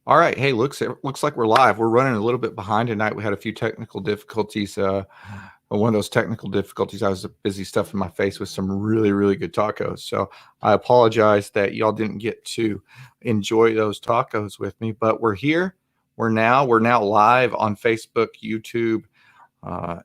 All right. Hey, looks like we're live. We're running a little bit behind tonight. We had a few technical difficulties. One of those technical difficulties, I was busy stuffing my face with some really, really good tacos. So I apologize that y'all didn't get to enjoy those tacos with me. But we're here. We're now live on Facebook, YouTube,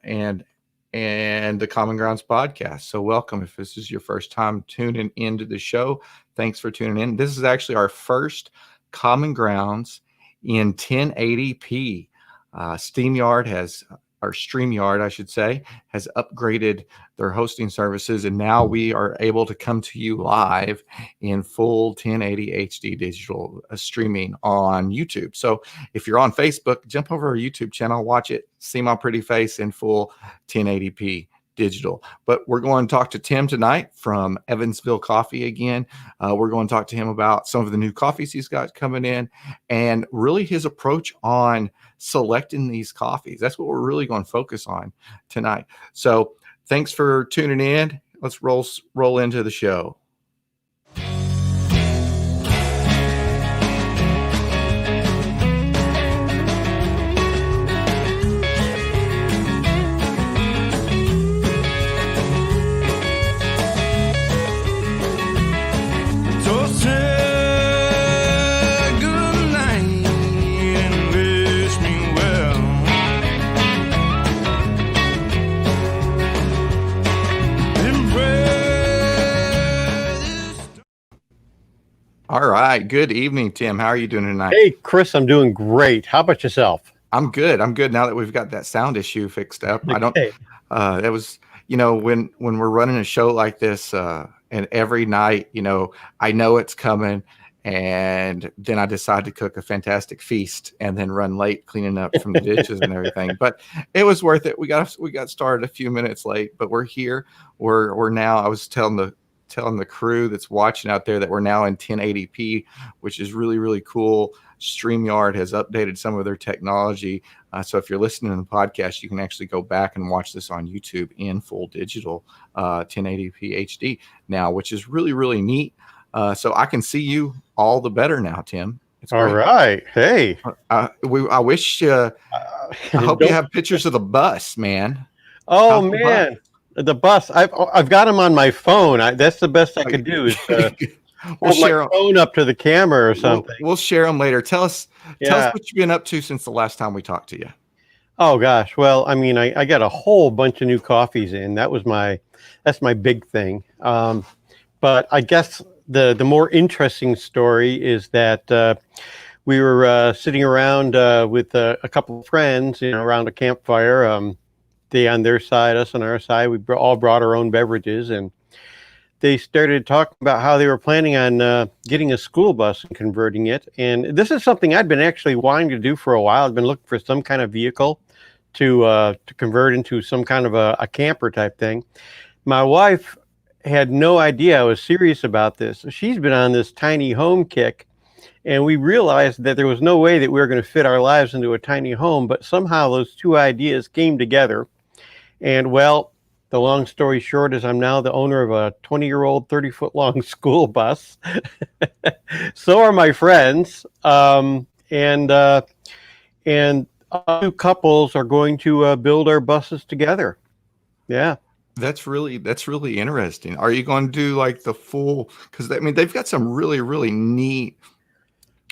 and the Common Grounds podcast. So welcome. If this is your first time tuning into the show, thanks for tuning in. This is actually our first Common Grounds in 1080p. StreamYard, I should say, has upgraded their hosting services, and now we are able to come to you live in full 1080 HD digital streaming on YouTube. So if you're on Facebook, jump over our YouTube channel, watch it, see my pretty face in full 1080p digital. But we're going to talk to Tim tonight from Evansville Coffee again. We're going to talk to him about some of the new coffees he's got coming in and really his approach on selecting these coffees. That's what we're really going to focus on tonight. So thanks for tuning in. Let's roll into the show. All right. Good evening, Tim. How are you doing tonight? Hey, Chris, I'm doing great. How about yourself? I'm good. Now that we've got that sound issue fixed up. Okay. That was, when we're running a show like this, and every night, I know it's coming, and then I decide to cook a fantastic feast and then run late cleaning up from the dishes and everything. But it was worth it. We got started a few minutes late, but we're here. We're now, I was telling the crew that's watching out there that we're now in 1080p, which is really, really cool. StreamYard has updated some of their technology. So if you're listening to the podcast, you can actually go back and watch this on YouTube in full digital 1080p HD now, which is really, really neat. So I can see you all the better now, Tim. It's all right. Hey. I wish, I hope you have pictures of the bus, man. Oh, man. The bus, I've got them on my phone. That's the best I could do is we'll share my phone up to the camera or something. We'll share them later. Tell us what you've been up to since the last time we talked to you. Oh gosh, well, I mean, I got a whole bunch of new coffees in. That's my big thing. But I guess the more interesting story is that we were sitting around with a couple of friends, around a campfire. They on their side, us on our side. We all brought our own beverages, and they started talking about how they were planning on getting a school bus and converting it. And this is something I'd been actually wanting to do for a while. I've been looking for some kind of vehicle to convert into some kind of a camper type thing. My wife had no idea I was serious about this. She's been on this tiny home kick, and we realized that there was no way that we were going to fit our lives into a tiny home, but somehow those two ideas came together. And well, the long story short is I'm now the owner of a 20-year-old, 30-foot-long school bus. So are my friends. And two couples are going to build our buses together. Yeah. That's really interesting. Are you going to do like the full, because they've got some really, really neat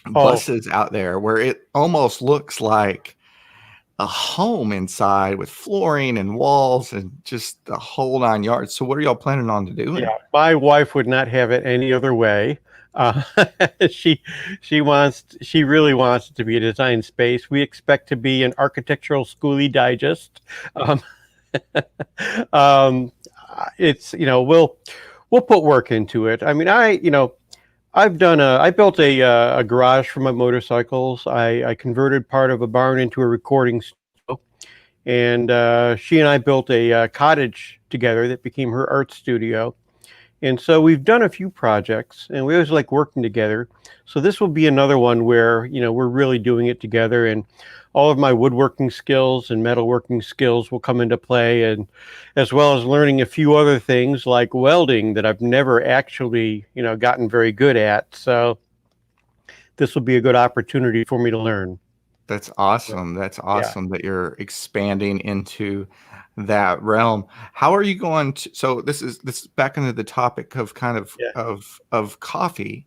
buses out there where it almost looks like a home inside with flooring and walls and just the whole 9 yards. So what are y'all planning on to do? Yeah, my wife would not have it any other way. She really wants it to be a design space. We expect to be an architectural schooly digest. It's, we'll put work into it. I mean, I built a garage for my motorcycles. I converted part of a barn into a recording studio, and she and I built a cottage together that became her art studio. And so we've done a few projects, and we always like working together. So this will be another one where, we're really doing it together, and all of my woodworking skills and metalworking skills will come into play, and as well as learning a few other things like welding that I've never actually, gotten very good at. So this will be a good opportunity for me to learn. That's awesome. That's Yeah. awesome that you're expanding into that realm. How are you going to, so this is back into the topic of kind of Yeah. of coffee.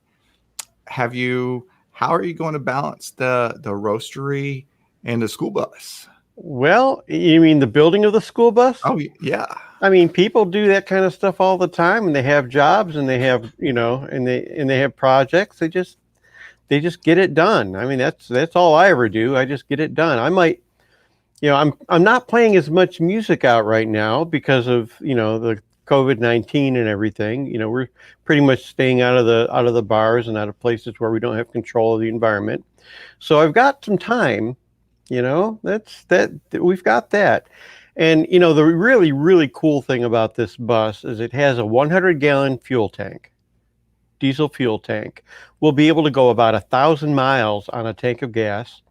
How are you going to balance the roastery and the school bus? Well, you mean the building of the school bus? Oh yeah. I mean, people do that kind of stuff all the time, and they have jobs, and they have, and they have projects. They just get it done. I mean, that's all I ever do. I just get it done. I might, I'm not playing as much music out right now because of, the COVID-19 and everything. We're pretty much staying out of the bars and out of places where we don't have control of the environment. So I've got some time. We've got that. And the really, really cool thing about this bus is it has a 100-gallon fuel tank, diesel fuel tank. We'll be able to go about 1,000 miles on a tank of gas.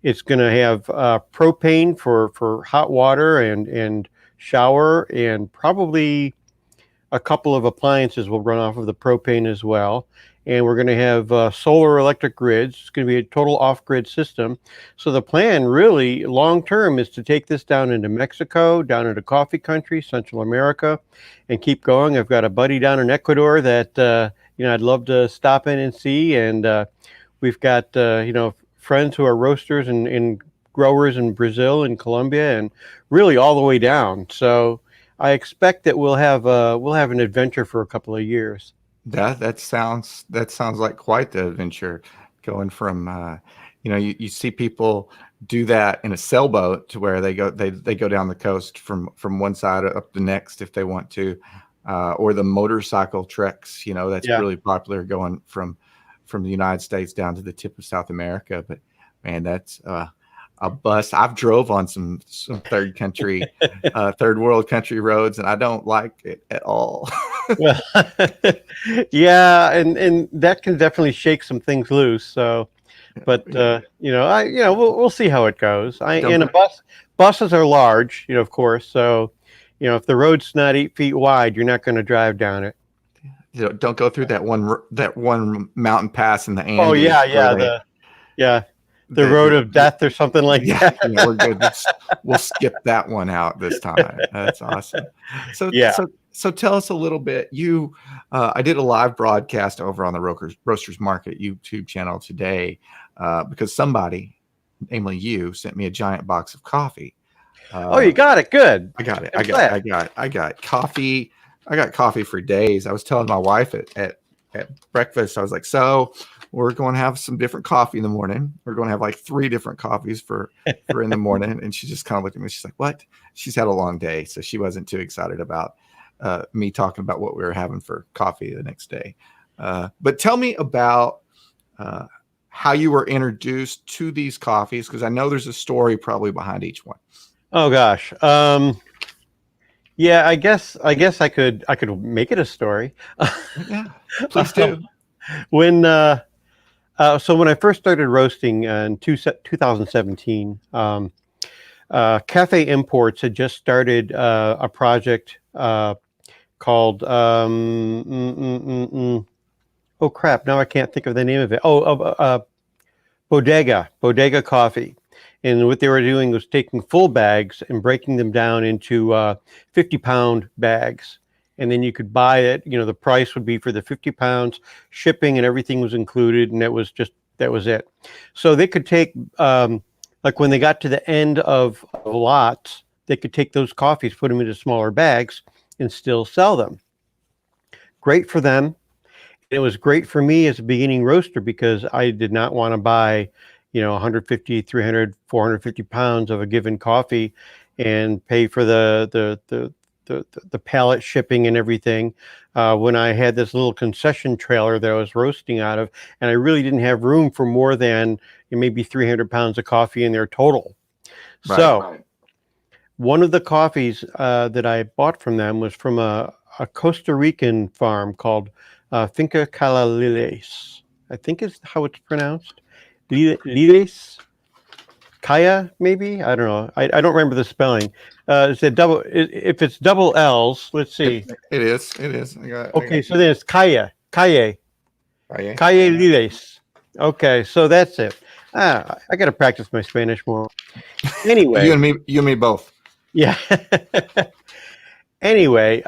It's going to have propane for hot water and shower, and probably a couple of appliances will run off of the propane as well. And we're going to have solar electric grids. It's going to be a total off-grid system. So the plan really long-term is to take this down into Mexico, down into coffee country, Central America, and keep going. I've got a buddy down in Ecuador that, I'd love to stop in and see. And we've got, friends who are roasters and growers in Brazil and Colombia, and really all the way down. So I expect that we'll have an adventure for a couple of years. That sounds like quite the adventure, going from you see people do that in a sailboat to where they go down the coast from one side up the next if they want to, or the motorcycle treks. That's really popular, going from the United States down to the tip of South America. But man, that's a bus. I've drove on some third world country roads, and I don't like it at all. Well, yeah, and that can definitely shake some things loose. So, but we'll see how it goes. Buses are large, of course. So, if the road's not 8 feet wide, you're not going to drive down it. Don't go through that one mountain pass in the Andes. Oh yeah, the road of death or something like that. Yeah, we're good. We'll skip that one out this time. That's awesome. So tell us a little bit. I did a live broadcast over on the Roasters Market YouTube channel today because somebody, namely you, sent me a giant box of coffee. Oh, you got it. Good. I got it. I got coffee. I got coffee for days. I was telling my wife at breakfast, I was like, so we're going to have some different coffee in the morning. We're going to have like 3 different coffees for in the morning. And she just kind of looked at me. She's like, what? She's had a long day. So she wasn't too excited about me talking about what we were having for coffee the next day. But tell me about how you were introduced to these coffees, because I know there's a story probably behind each one. Oh gosh. Yeah, I guess I could make it a story. Yeah, please do. When I first started roasting in 2017, Cafe Imports had just started a project called oh crap, now I can't think of the name of it. Bodega Coffee. And what they were doing was taking full bags and breaking them down into 50-pound bags. And then you could buy it. The price would be for the 50 pounds, shipping and everything was included. And that was it. So they could take, like when they got to the end of lots, they could take those coffees, put them into smaller bags, and still sell them. Great for them. It was great for me as a beginning roaster because I did not want to buy 150, 300, 450 pounds of a given coffee and pay for the pallet shipping and everything when I had this little concession trailer that I was roasting out of, and I really didn't have room for more than maybe 300 pounds of coffee in there total. Right. One of the coffees that I bought from them was from a Costa Rican farm called Finca Calaliles. I think is how it's pronounced. Liles, Kaya, maybe? I don't know. I don't remember the spelling. Is it double? If it's double L's, let's see. It is. Okay, so then it's Kaya Liles. Okay, so that's it. I got to practice my Spanish more. Anyway, You and me both. yeah. Anyway,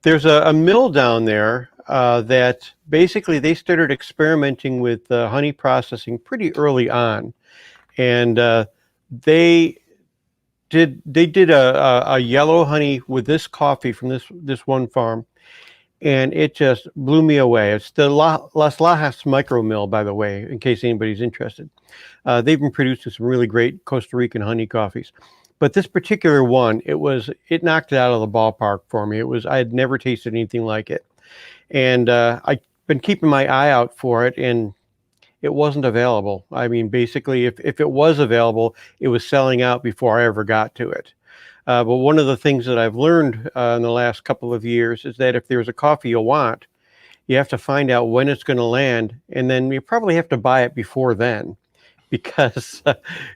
there's a mill down there that basically they started experimenting with honey processing pretty early on, and they they did a yellow honey with this coffee from this one farm, and it just blew me away. It's the Las Lajas micro mill, by the way, in case anybody's interested. They've been producing some really great Costa Rican honey coffees. But this particular one, it knocked it out of the ballpark for me. I had never tasted anything like it. And I've been keeping my eye out for it, and it wasn't available. I mean, basically, if it was available, it was selling out before I ever got to it. But one of the things that I've learned in the last couple of years is that if there's a coffee you want, you have to find out when it's going to land, and then you probably have to buy it before then, because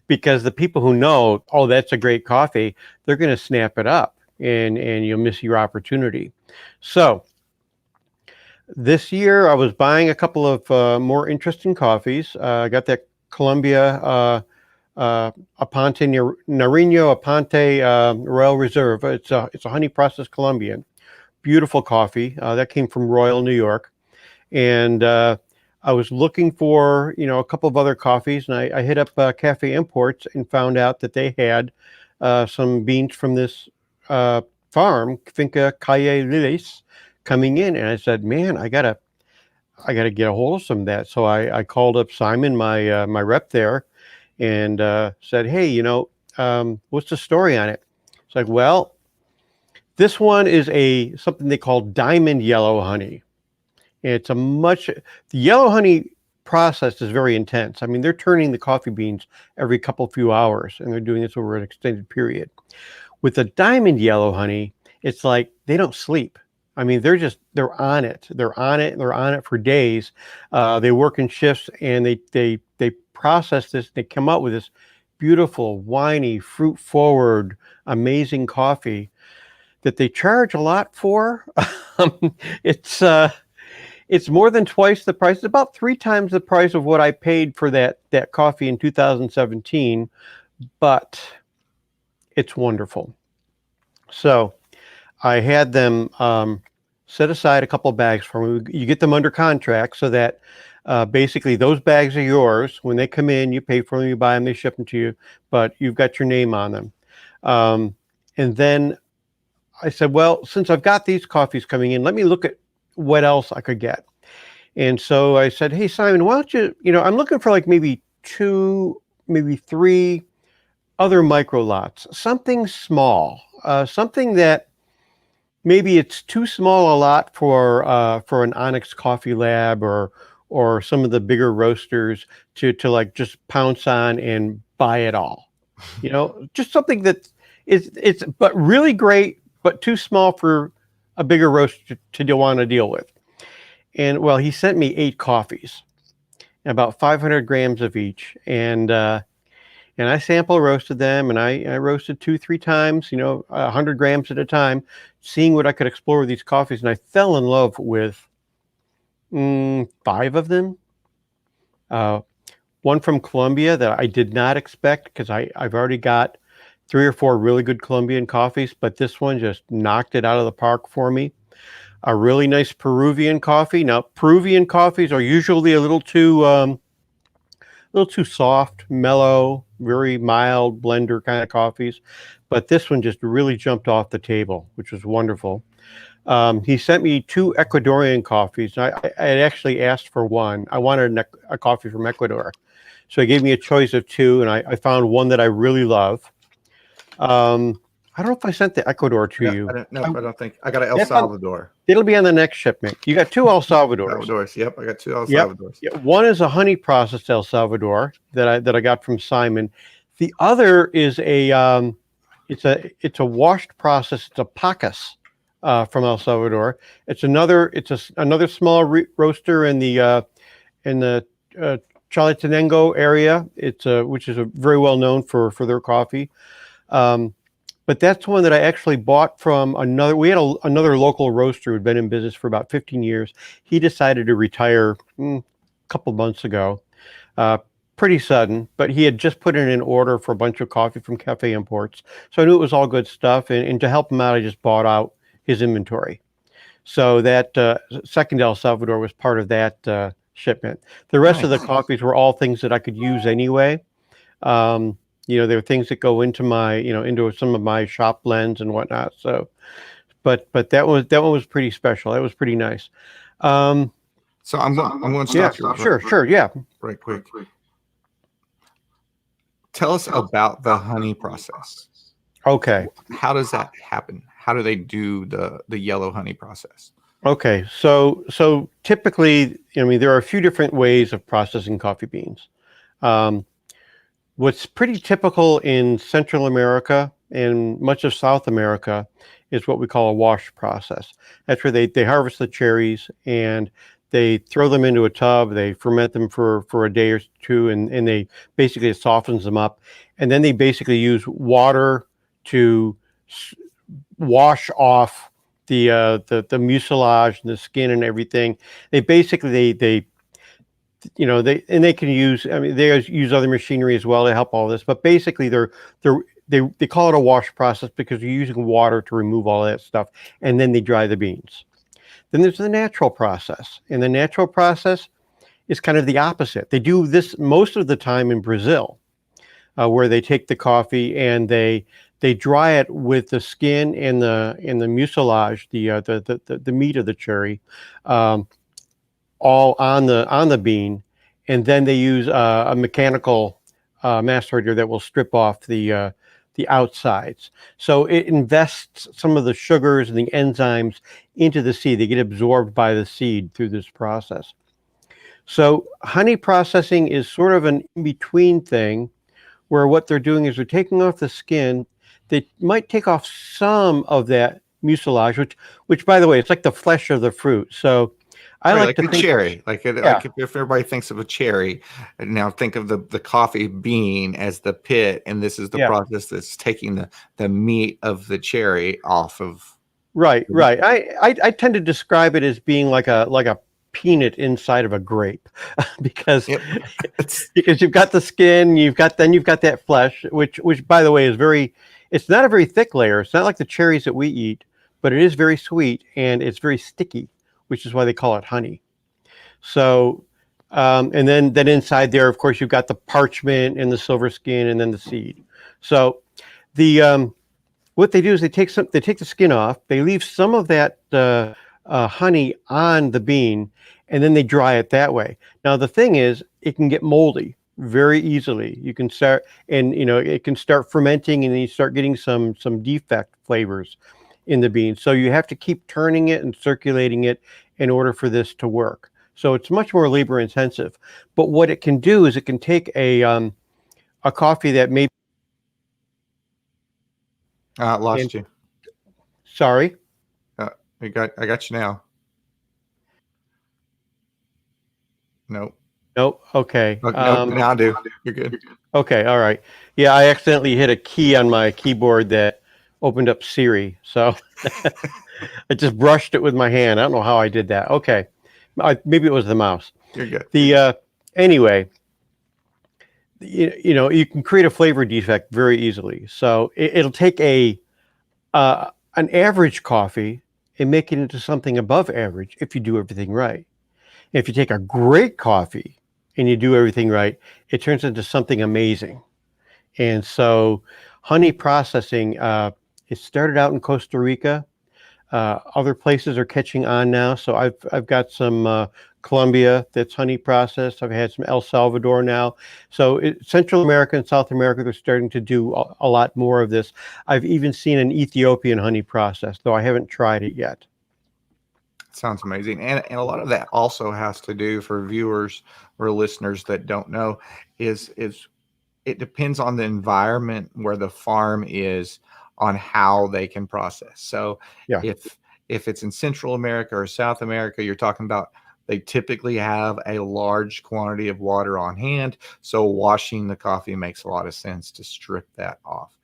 because the people who know, oh, that's a great coffee, they're going to snap it up, and you'll miss your opportunity. So this year I was buying a couple of more interesting coffees. I got that Colombia Aponte Nariño Aponte Royal Reserve. It's a honey processed Colombian, beautiful coffee that came from Royal, New York, and I was looking for a couple of other coffees, and I hit up Cafe Imports and found out that they had some beans from this farm, Finca Calle Lilis, coming in, and I said, man, I gotta get a hold of some of that. So I called up Simon, my rep there, and said, hey, what's the story on it? It's like, well, this one is something they call diamond yellow honey. It's the yellow honey process is very intense. I mean, they're turning the coffee beans every few hours, and they're doing this over an extended period. With the diamond yellow honey, it's like they don't sleep. I mean, they're on it. They're on it for days. They work in shifts, and they process this. They come up with this beautiful, winey, fruit-forward, amazing coffee that they charge a lot for. It's more than twice the price. It's about 3 times the price of what I paid for that coffee in 2017, but it's wonderful. So I had them set aside a couple of bags for me. You get them under contract so that basically those bags are yours. When they come in, you pay for them, you buy them, they ship them to you, but you've got your name on them. And then I said, well, since I've got these coffees coming in, let me look at what else I could get. And so I said, hey, Simon, why don't you, I'm looking for like maybe 2, maybe 3 other micro lots, something small, something that maybe it's too small a lot for an Onyx Coffee Lab or some of the bigger roasters to like just pounce on and buy it all. Just something that it's but really great, but too small for a bigger roaster to want to deal with. And well, he sent me 8 coffees, about 500 grams of each, and I sample roasted them, and I roasted 2-3 times, 100 grams at a time, seeing what I could explore with these coffees. And I fell in love with 5 of them. One from Colombia that I did not expect, because I've already got 3 or 4 really good Colombian coffees, but this one just knocked it out of the park for me. A really nice Peruvian coffee. Now, Peruvian coffees are usually a little too soft, mellow, very mild blender kind of coffees, but this one just really jumped off the table, which was wonderful. He sent me 2 Ecuadorian coffees. I had actually asked for one. I wanted a coffee from Ecuador, so he gave me a choice of 2, and I found one that I really love. I don't know if I sent the Ecuador to you. I don't think. I got an El Salvador. It'll be on the next shipment. You got 2 El Salvadors. Yep, I got 2 El Salvadors. Yep. One is a honey processed El Salvador that I got from Simon. The other is it's a washed process. It's a Pacas from El Salvador. It's another small roaster in the Chalatenango area. Which is very well known for their coffee. But that's one that I actually bought from another. We had another local roaster who'd been in business for about 15 years. He decided to retire couple months ago. Uh, Pretty sudden, but he had just put in an order for a bunch of coffee from Cafe Imports. So I knew it was all good stuff. And to help him out, I just bought out his inventory. So that second El Salvador was part of that shipment. The rest of the Nice. coffees were all things that I could use anyway. There were things that go into my, into some of my shop blends and whatnot. So, but that one was pretty special. That was pretty nice. So I'm going to Yeah, stop you sure, yeah. right quick. Tell us about the honey process. Okay. How does that happen? How do they do the yellow honey process? Okay, so typically, there are a few different ways of processing coffee beans. Um, what's pretty typical in Central America and much of South America is what we call a wash process. That's where they harvest the cherries and they throw them into a tub, they ferment them for a day or two, and they basically it softens them up. And then they basically use water to wash off the mucilage and the skin and everything. They basically they can use, I mean, they use other machinery as well to help all this, but basically they call it a wash process because you're using water to remove all that stuff, and then they dry the beans. Then there's the natural process, and the natural process is kind of the opposite. They do this most of the time in Brazil, where they take the coffee and they dry it with the skin and the mucilage, the meat of the cherry, all on the bean, and then they use a mechanical macerator that will strip off the outsides. So it invests some of the sugars and the enzymes into the seed. They get absorbed by the seed through this process. So honey processing is sort of an in-between thing where what they're doing is they're taking off the skin. They might take off some of that mucilage, which by the way, it's like the flesh of the fruit. So I Right, like like to the think, cherry, like yeah, if everybody thinks of a cherry, and now think of the coffee bean as the pit, and this is the yeah, process that's taking the meat of the cherry off of. right, right. I tend to describe it as being like a peanut inside of a grape, because Yep. It's because you've got the skin, you've got that flesh, which by the way is very, it's not a very thick layer. It's not like the cherries that we eat, but it is very sweet and it's very sticky, which is why they call it honey. So, and then inside there, of course, you've got the parchment and the silver skin, and then the seed. So the what they do is they take the skin off, they leave some of that honey on the bean, and then they dry it that way. Now the thing is, it can get moldy very easily. You can start, and it can start fermenting, and then you start getting some defect flavors in the bean. So you have to keep turning it and circulating it in order for this to work. So it's much more labor intensive. But what it can do is it can take a coffee that may, and lost you. sorry, I got you now. Nope. nope, okay. Nope. Now I do. You're good. Okay, all right. Yeah, I accidentally hit a key on my keyboard that opened up Siri. So I just brushed it with my hand. I don't know how I did that. Okay. Maybe it was the mouse. You're good. Anyway, you can create a flavor defect very easily. So it'll take an average coffee and make it into something above average if you do everything right. If you take a great coffee and you do everything right, it turns into something amazing. And so honey processing, it started out in Costa Rica. Other places are catching on now. So I've got some Colombia that's honey processed. I've had some El Salvador now. So Central America and South America, they're starting to do a lot more of this. I've even seen an Ethiopian honey process, though I haven't tried it yet. Sounds amazing. And a lot of that also has to do, for viewers or listeners that don't know, is it depends on the environment where the farm is on how they can process. So Yeah. if it's in Central America or South America, you're talking about they typically have a large quantity of water on hand. So washing the coffee makes a lot of sense to strip that off.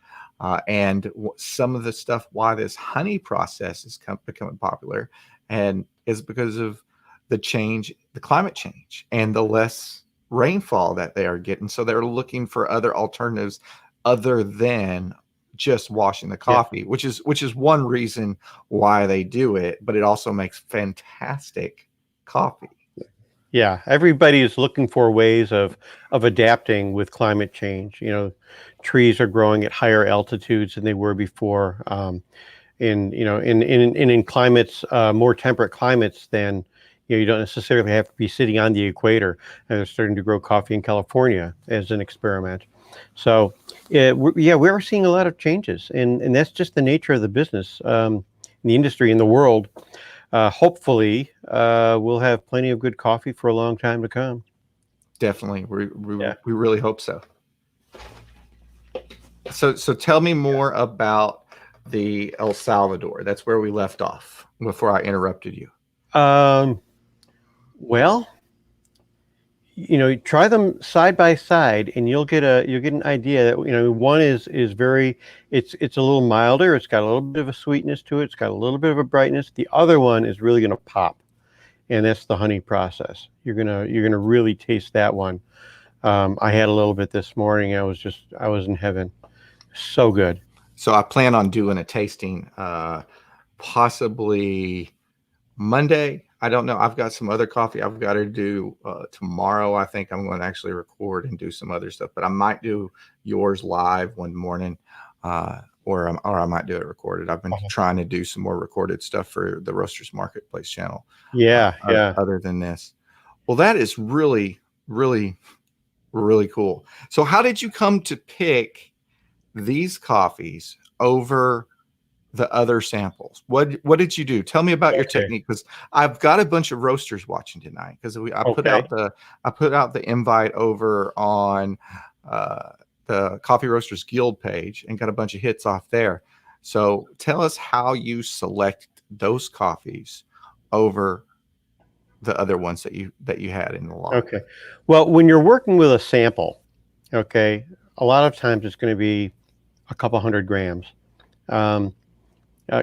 And some of the stuff why this honey process is becoming popular and is because of the climate change and the less rainfall that they are getting. So they're looking for other alternatives other than just washing the Yeah. coffee, which is one reason why they do it, but it also makes fantastic coffee. Yeah, everybody is looking for ways of adapting with climate change. Trees are growing at higher altitudes than they were before. In climates, more temperate climates, than you don't necessarily have to be sitting on the equator. And they're starting to grow coffee in California as an experiment. So we're seeing a lot of changes, and that's just the nature of the business, in the industry, in the world. Hopefully, we'll have plenty of good coffee for a long time to come. Definitely. Yeah. We really hope so. So tell me more about the El Salvador. That's where we left off before I interrupted you. Well, try them side by side, and you'll get an idea that one is very, it's a little milder. It's got a little bit of a sweetness to it. It's got a little bit of a brightness. The other one is really going to pop, and that's the honey process. You're gonna really taste that one. I had a little bit this morning. I was in heaven. So good. So I plan on doing a tasting, possibly Monday. I don't know. I've got some other coffee I've got to do tomorrow. I think I'm going to actually record and do some other stuff, but I might do yours live one morning, or I might do it recorded. I've been trying to do some more recorded stuff for the Roasters Marketplace channel. Yeah. Other than this, well, that is really, really, really cool. So, how did you come to pick these coffees over the other samples? What did you do? Tell me about your technique, because I've got a bunch of roasters watching tonight, because I put out the invite over on the Coffee Roasters Guild page and got a bunch of hits off there. So tell us how you select those coffees over the other ones that you had in the line. Okay. Well, when you're working with a sample, a lot of times it's going to be a couple 100 grams.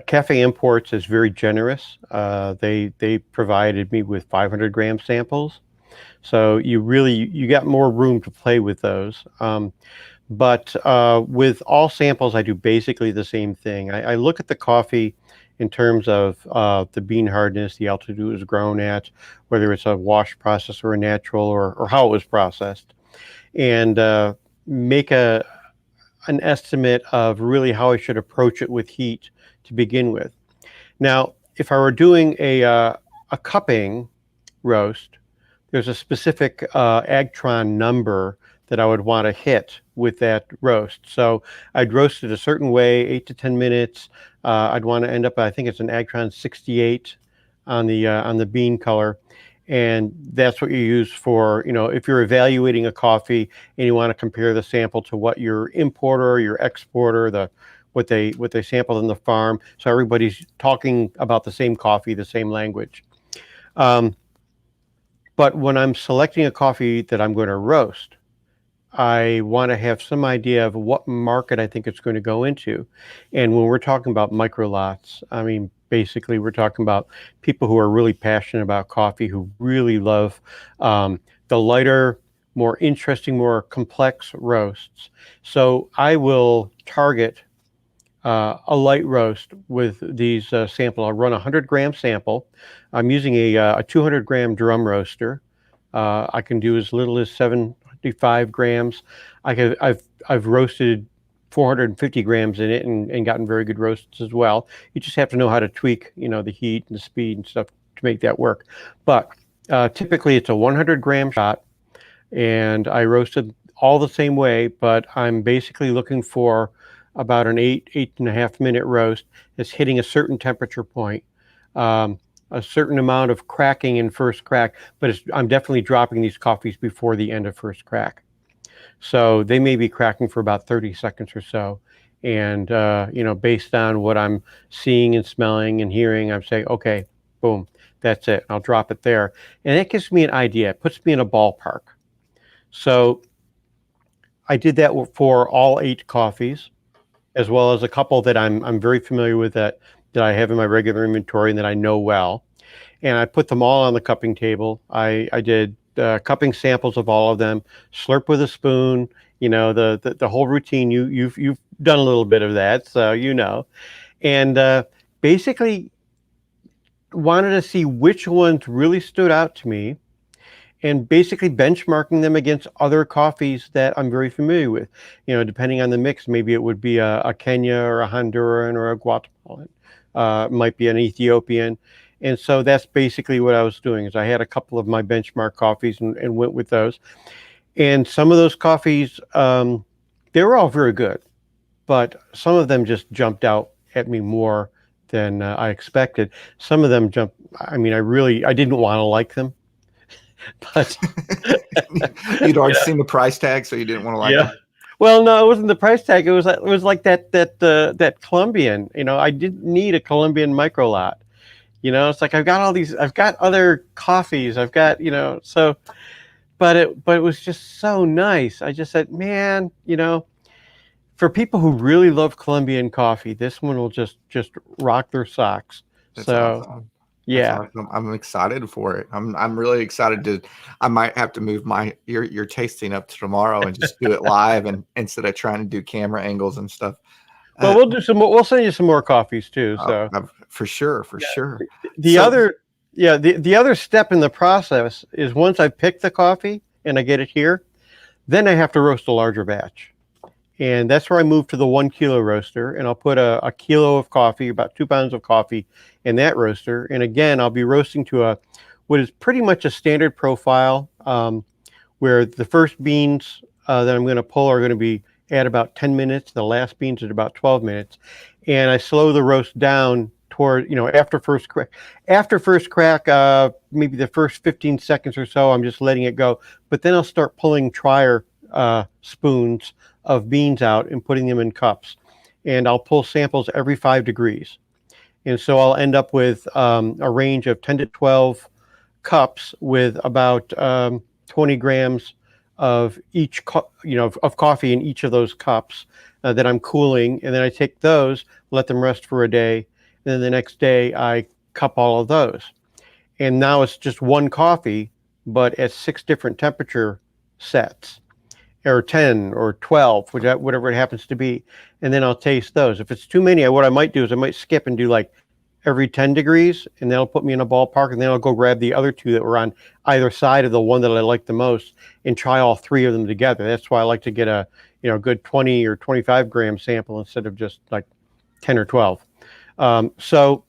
Cafe Imports is very generous. They provided me with 500 gram samples, so you got more room to play with those. But with all samples, I do basically the same thing. I look at the coffee in terms of the bean hardness, the altitude it was grown at, whether it's a wash process or a natural, or how it was processed, and make an estimate of really how I should approach it with heat to begin with. Now, if I were doing a cupping roast, there's a specific Agtron number that I would want to hit with that roast. So I'd roast it a certain way, 8 to 10 minutes. I'd want to end up, I think it's an Agtron 68 on the bean color. And that's what you use for, if you're evaluating a coffee and you want to compare the sample to what your importer, your exporter, what they sampled in the farm. So everybody's talking about the same coffee, the same language. But when I'm selecting a coffee that I'm going to roast, I want to have some idea of what market I think it's going to go into. And when we're talking about micro lots, I mean, basically we're talking about people who are really passionate about coffee, who really love the lighter, more interesting, more complex roasts. So I will target a light roast with these sample. I'll run a 100 gram sample. I'm using a 200 gram drum roaster. I can do as little as 75 grams. I've roasted 450 grams in it and gotten very good roasts as well. You just have to know how to tweak, the heat and the speed and stuff to make that work. But typically it's a 100 gram shot, and I roasted all the same way, but I'm basically looking for about an 8.5 minute roast that's hitting a certain temperature point, a certain amount of cracking in first crack, but I'm definitely dropping these coffees before the end of first crack. So they may be cracking for about 30 seconds or so. And, based on what I'm seeing and smelling and hearing, I'm saying, okay, boom, that's it. I'll drop it there. And that gives me an idea. It puts me in a ballpark. So I did that for all 8 coffees, as well as a couple that I'm very familiar with that I have in my regular inventory and that I know well. and I put them all on the cupping table. I did cupping samples of all of them, slurp with a spoon, the whole routine. You've done a little bit of that, so and basically wanted to see which ones really stood out to me, and basically benchmarking them against other coffees that I'm very familiar with. Depending on the mix, maybe it would be a Kenya or a Honduran or a Guatemalan, might be an Ethiopian. And so that's basically what I was doing. Is I had a couple of my benchmark coffees and went with those. And some of those coffees, they were all very good, but some of them just jumped out at me more than I expected. Some of them jumped. I mean, I didn't want to like them, but You'd already seen the price tag, so you didn't want to like them. Well, no, it wasn't the price tag. It was like that Colombian. I didn't need a Colombian micro lot. It's like I've got other coffees. I've got, so, but it was just so nice. I just said, man, for people who really love Colombian coffee, this one will just rock their socks. That's so awesome. yeah. That's awesome. I'm excited for it. I'm really excited to. I might have to move your tasting up to tomorrow and just do it live, and instead of trying to do camera angles and stuff. Well, we'll do some more. We'll send you some more coffees too. So for sure. The other step in the process is once I pick the coffee and I get it here, then I have to roast a larger batch. And that's where I move to the 1 kilo roaster, and I'll put a kilo of coffee, about 2 pounds of coffee in that roaster. And again, I'll be roasting to what is pretty much a standard profile, where the first beans that I'm going to pull are going to be at about 10 minutes. The last beans at about 12 minutes. And I slow the roast down toward, after first crack, maybe the first 15 seconds or so, I'm just letting it go. But then I'll start pulling trier spoons of beans out and putting them in cups. And I'll pull samples every 5 degrees. And so I'll end up with a range of 10 to 12 cups with about 20 grams of each, of coffee in each of those cups that I'm cooling. And then I take those, let them rest for a day. And then the next day I cup all of those. And now it's just one coffee, but at 6 different temperature sets, or 10 or 12, whatever it happens to be. And then I'll taste those. If it's too many, what I might do is I might skip and do like every 10 degrees, and that'll put me in a ballpark. And then I'll go grab the other 2 that were on either side of the one that I like the most and try all 3 of them together. That's why I like to get a good 20 or 25 gram sample instead of just like 10 or 12. So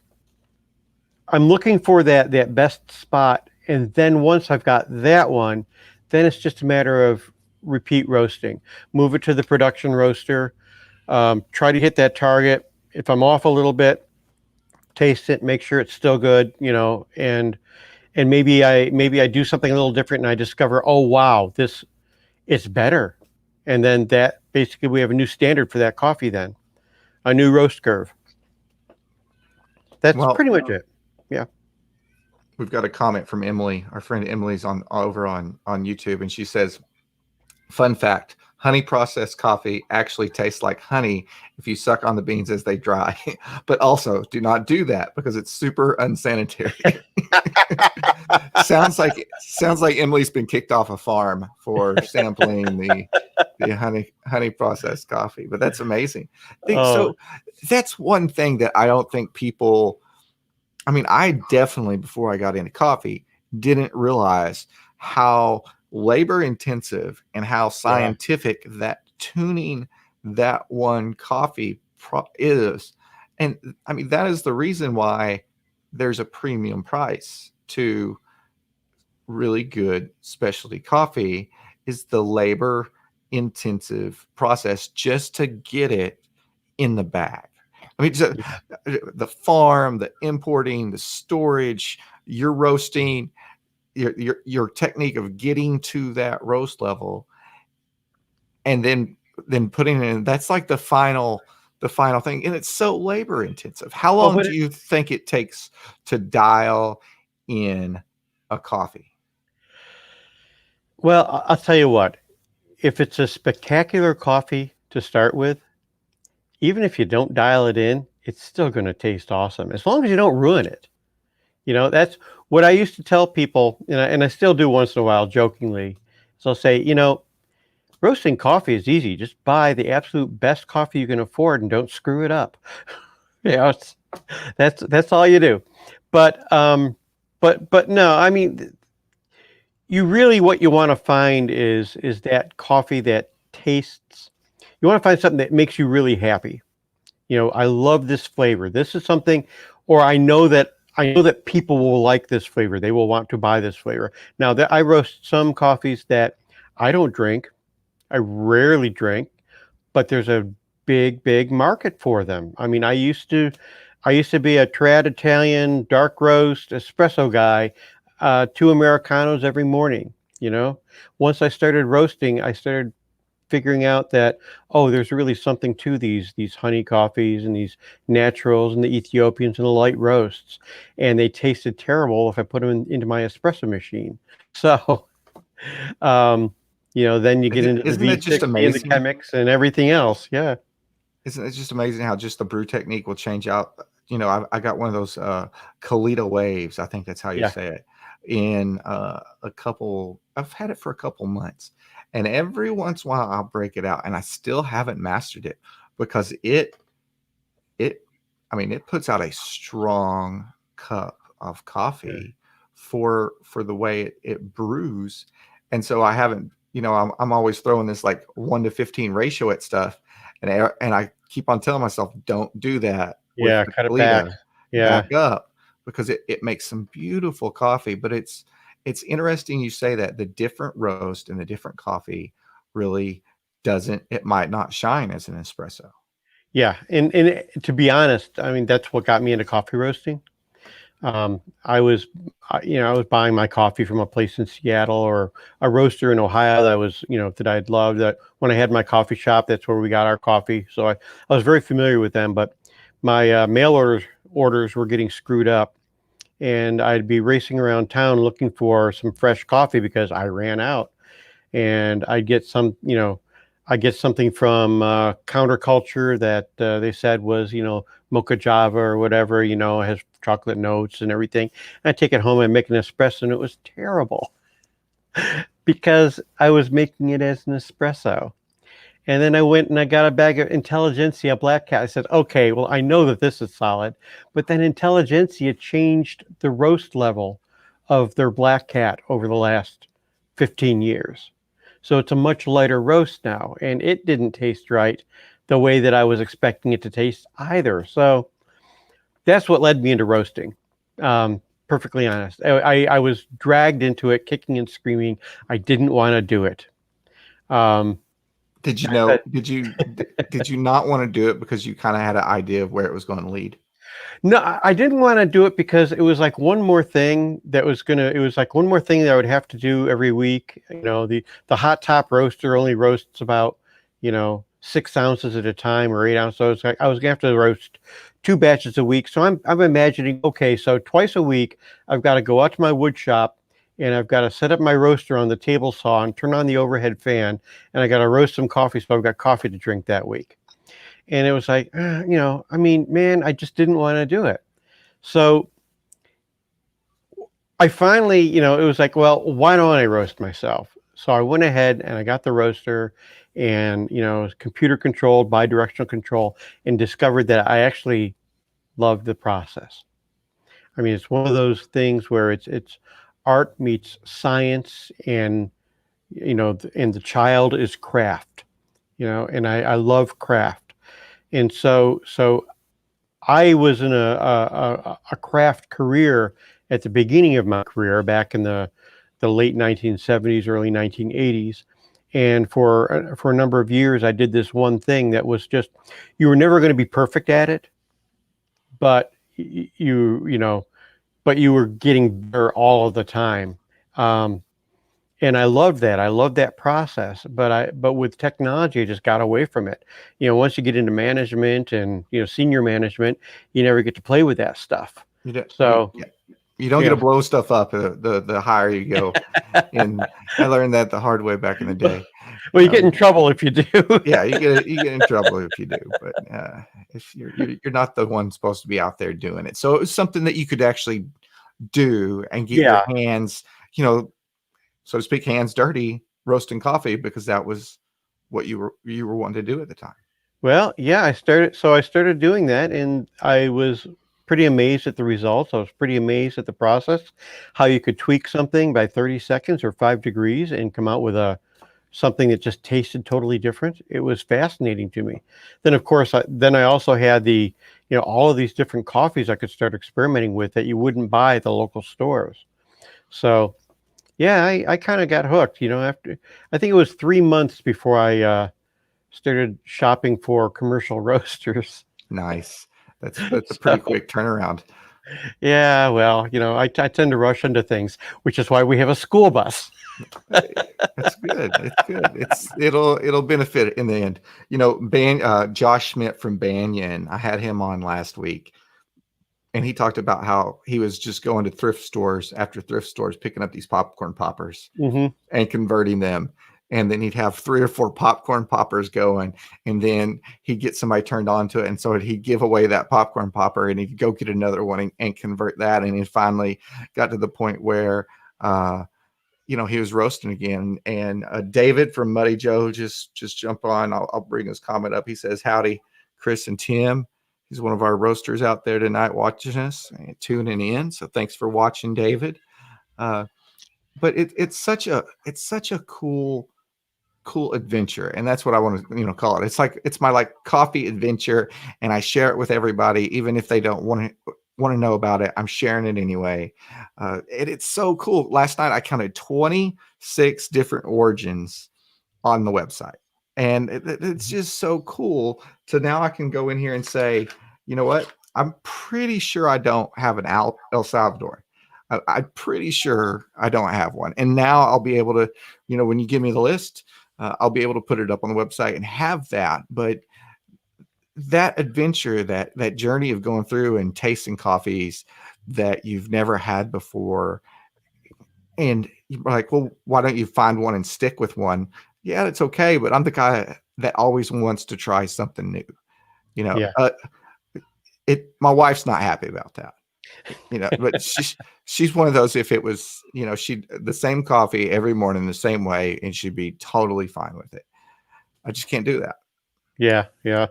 I'm looking for that best spot. And then once I've got that one, then it's just a matter of repeat roasting. Move it to the production roaster. Try to hit that target. If I'm off a little bit, taste it, make sure it's still good, and maybe I do something a little different and I discover, oh wow, this is better. And then that basically we have a new standard for that coffee, then a new roast curve. That's pretty much it. Yeah. We've got a comment from Emily. Our friend Emily's over on YouTube, and she says, fun fact, honey processed coffee actually tastes like honey if you suck on the beans as they dry. But also do not do that because it's super unsanitary. Sounds like Emily's been kicked off a farm for sampling the honey processed coffee. But that's amazing. So that's one thing that I don't think people, I definitely, before I got into coffee, didn't realize how labor intensive and how scientific that tuning that one coffee is. And that is the reason why there's a premium price to really good specialty coffee, is the labor intensive process just to get it in the bag. The farm, the importing, the storage, your roasting, your technique of getting to that roast level, and then putting it in, that's like the final thing. And it's so labor intensive. How long do you think it takes to dial in a coffee? Well, I'll tell you what, if it's a spectacular coffee to start with, even if you don't dial it in, it's still going to taste awesome as long as you don't ruin it. That's what I used to tell people, and I still do once in a while, jokingly. So I'll say, roasting coffee is easy. Just buy the absolute best coffee you can afford and don't screw it up. It's, that's all you do. But no, I mean, you really, what you want to find is that coffee that tastes. You want to find something that makes you really happy. I love this flavor. This is something, or I know that people will like this flavor. They will want to buy this flavor. Now that I roast some coffees that I don't drink, I rarely drink, but there's a big market for them. I mean, I used to be a trad Italian dark roast espresso guy, 2 Americanos every morning. Once I started roasting, I started figuring out that, oh, there's really something to these honey coffees and these naturals and the Ethiopians and the light roasts, and they tasted terrible if I put them into my espresso machine. So, um, then you get into the Isn't it just V60 and the amazing? chemics and everything else. Yeah, Isn't it just amazing how just the brew technique will change out? I got one of those Kalita waves. I think that's how you yeah, say it. In a couple, I've had it for a couple months, and every once in a while I'll break it out, and I still haven't mastered it because it I mean it puts out a strong cup of yeah, coffee for the way it brews, and so I haven't. I'm always throwing this like 1 to 15 ratio at stuff, and I keep on telling myself, don't do that with yeah. the Cut it back. Kalita, Yeah, back up, because it makes some beautiful coffee. But it's interesting you say that the different roast and the different coffee really doesn't, it might not shine as an espresso. yeah. And to be honest, I mean that's what got me into coffee roasting. I was, I was buying my coffee from a place in Seattle or a roaster in Ohio that I'd loved. That when I had my coffee shop, that's where we got our coffee. So I was very familiar with them. But my mail orders were getting screwed up, and I'd be racing around town looking for some fresh coffee because I ran out. And I get something from counterculture that they said was, mocha java or whatever, has chocolate notes and everything. And I take it home and make an espresso, and it was terrible because I was making it as an espresso. And then I went and I got a bag of Intelligentsia Black Cat. I said, okay, well, I know that this is solid, but then Intelligentsia changed the roast level of their Black Cat over the last 15 years. So it's a much lighter roast now, and it didn't taste right the way that I was expecting it to taste either. So that's what led me into roasting. Perfectly honest, I was dragged into it, kicking and screaming. I didn't want to do it. Um, Did you I said, know? Did you not want to do it because you kind of had an idea of where it was going to lead? no, I didn't want to do it because it was like one more thing that was gonna. It was like one more thing that I would have to do every week. The hot top roaster only roasts about 6 ounces at a time or 8 ounces. So it's like I was gonna have to roast 2 batches a week. So I'm imagining, okay, so twice a week I've got to go out to my wood shop and I've got to set up my roaster on the table saw and turn on the overhead fan, and I got to roast some coffee so I've got coffee to drink that week. And it was like, I mean, man, I just didn't want to do it. So I finally, it was like, well, why don't I roast myself? So I went ahead and I got the roaster and, it was computer controlled, bi-directional control, and discovered that I actually loved the process. I mean, it's one of those things where it's art meets science, and, and the child is craft, and I love craft. And so I was in a craft career at the beginning of my career back in the late 1970s, early 1980s. And for a number of years, I did this one thing that was just, you were never going to be perfect at it, but but you were getting better all of the time. And I loved that. I loved that process. But with technology, I just got away from it. Once you get into management and senior management, you never get to play with that stuff. You don't, So you don't get to blow stuff up the higher you go. And I learned that the hard way back in the day. well, you get in trouble if you do. Yeah, you get in trouble if you do, but if you're not the one supposed to be out there doing it. So it was something that you could actually do and get your Yeah. hands, so to speak, hands dirty roasting coffee, because that was what you were wanting to do at the time. Well, yeah, I started doing that, and I was pretty amazed at the results. I was pretty amazed at the process, how you could tweak something by 30 seconds or 5 degrees and come out with something that just tasted totally different. It was fascinating to me. Then, of course, I also had all of these different coffees I could start experimenting with that you wouldn't buy at the local stores. So, yeah, I kind of got hooked. After I think it was 3 months before I started shopping for commercial roasters. Nice. That's a pretty So, quick turnaround. yeah, well, I tend to rush into things, which is why we have a school bus. It's good. It's good. It'll benefit in the end. Josh Schmidt from Banyan, I had him on last week, and he talked about how he was just going to thrift stores after thrift stores, picking up these popcorn poppers Hmm. and converting them. And then he'd have 3 or 4 popcorn poppers going, and then he'd get somebody turned on to it. And so he'd give away that popcorn popper, and he'd go get another one and convert that. And he finally got to the point where, he was roasting again. And David from Muddy Joe just jumped on. I'll bring his comment up. He says, "Howdy, Chris and Tim." He's one of our roasters out there tonight watching us and tuning in. So thanks for watching, David. But it's such a cool adventure, and that's what I want to call it. It's my coffee adventure, and I share it with everybody, even if they don't want to know about it. I'm sharing it anyway. It's so cool. Last night I counted 26 different origins on the website, and it's just so cool. So now I can go in here and say, you know what? I'm pretty sure I don't have an El Salvador. I'm pretty sure I don't have one. And now I'll be able to, when you give me the list, I'll be able to put it up on the website and have that. But that adventure, that journey of going through and tasting coffees that you've never had before, and you're like, well, why don't you find one and stick with one? Yeah, it's okay. But I'm the guy that always wants to try something new. Yeah. My wife's not happy about that. But she's one of those, if it was, she'd the same coffee every morning the same way, and she'd be totally fine with it. I just can't do that. Yeah. Yeah.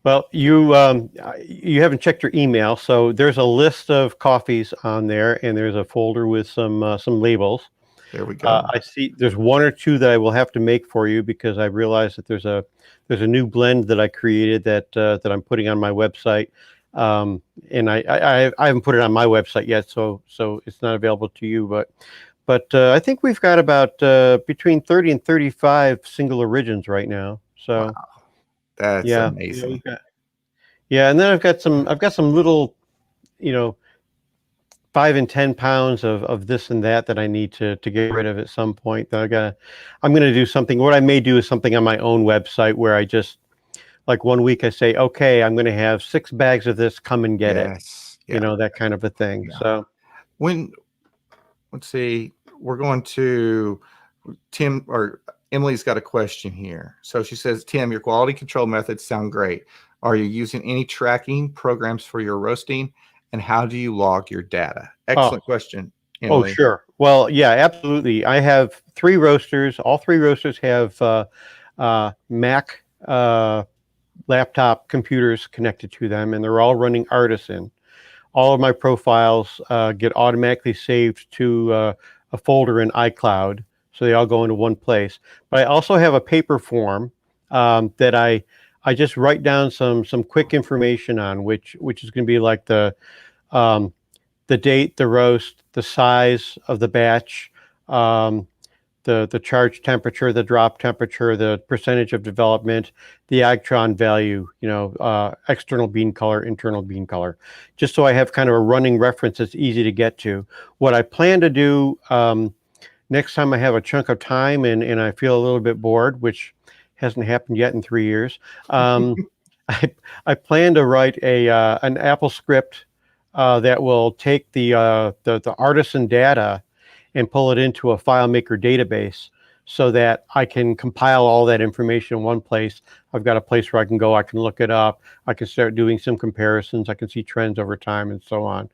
Well, you haven't checked your email, so there's a list of coffees on there, and there's a folder with some labels. There we go. I see there's 1 or 2 that I will have to make for you, because I realized that there's a new blend that I created that I'm putting on my website. And I haven't put it on my website yet, so it's not available to you. But I think we've got about between 30 and 35 single origins right now. So wow. That's amazing. Yeah, and then I've got some little, 5 and 10 pounds of this and that I need to get rid of at some point. I'm gonna do something. What I may do is something on my own website where I just, like, 1 week I say, okay, I'm going to have 6 bags of this, come and get it. Yeah. That kind of a thing. Yeah. So let's see, we're going to Tim, or Emily's got a question here. So she says, Tim, your quality control methods sound great. Are you using any tracking programs for your roasting, and how do you log your data? Excellent question, Emily. Oh, sure. Well, yeah, absolutely. I have 3 roasters. All 3 roasters have Mac laptop computers connected to them, and they're all running Artisan. All of my profiles get automatically saved to a folder in iCloud, so they all go into one place. But I also have a paper form that I just write down some quick information on, which is going to be like the date, the roast, the size of the batch, the charge temperature, the drop temperature, the percentage of development, the agtron value, external bean color, internal bean color, just so I have kind of a running reference that's easy to get to. What I plan to do next time I have a chunk of time and I feel a little bit bored, which hasn't happened yet in 3 years, I plan to write an Apple script that will take the Artisan data and pull it into a FileMaker database so that I can compile all that information in one place. I've got a place where I can go, I can look it up, I can start doing some comparisons, I can see trends over time and so on.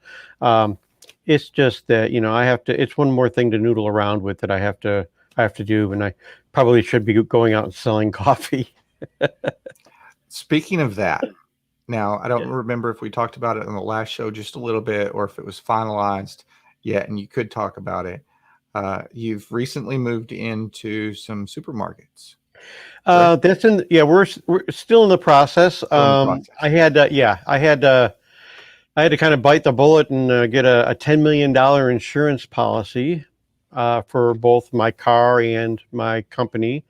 It's just that, I have to, it's one more thing to noodle around with that I have to do. And I probably should be going out and selling coffee. Speaking of that, now I don't remember if we talked about it on the last show just a little bit or if it was finalized yet, and you could talk about it. You've recently moved into some supermarkets, correct? We're still in the process. Still in the process. I had to kind of bite the bullet and get a $10 million insurance policy for both my car and my company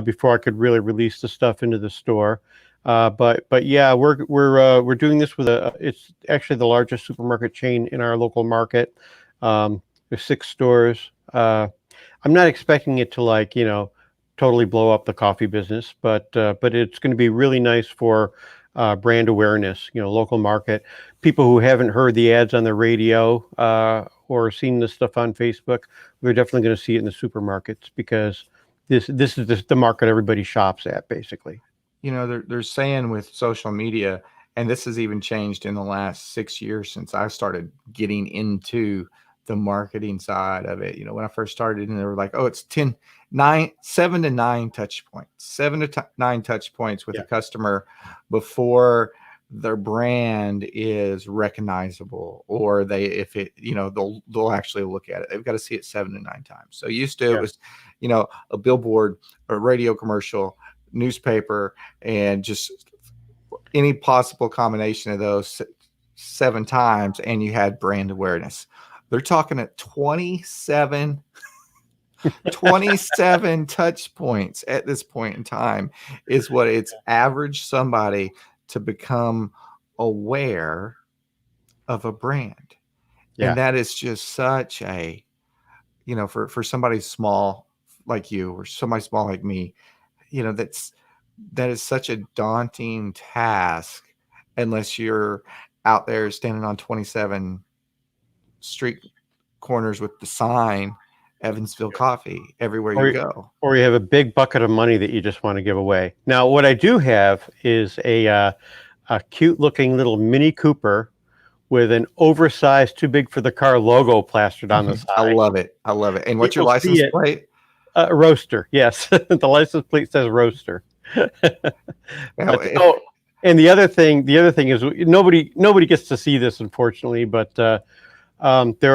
before I could really release the stuff into the store. But yeah, we're doing this with it's actually the largest supermarket chain in our local market. There's 6 stores. I'm not expecting it to totally blow up the coffee business, but it's going to be really nice for brand awareness, local market. People who haven't heard the ads on the radio or seen the stuff on Facebook, they're definitely going to see it in the supermarkets because this is the market everybody shops at, basically. They're saying with social media, and this has even changed in the last 6 years since I started getting into the marketing side of it. When I first started, and they were like, oh, it's 7 to 9 touch points, 9 touch points with a customer before their brand is recognizable, or they'll actually look at it. They've got to see it 7 to 9 times. So used to it was, a billboard, a radio commercial, newspaper, and just any possible combination of those 7 times, and you had brand awareness. They're talking at 27 touch points at this point in time is what it's average somebody to become aware of a brand. And that is just such a, for somebody small like you or somebody small like me, that is such a daunting task unless you're out there standing on 27 street corners with the sign Evansville Coffee everywhere you go. Or you have a big bucket of money that you just want to give away. Now, what I do have is a cute looking little Mini Cooper with an oversized, too big for the car logo plastered on the side. I love it. And what's your license plate? Roaster. Yes. The license plate says Roaster. And the other thing is nobody gets to see this, unfortunately, but there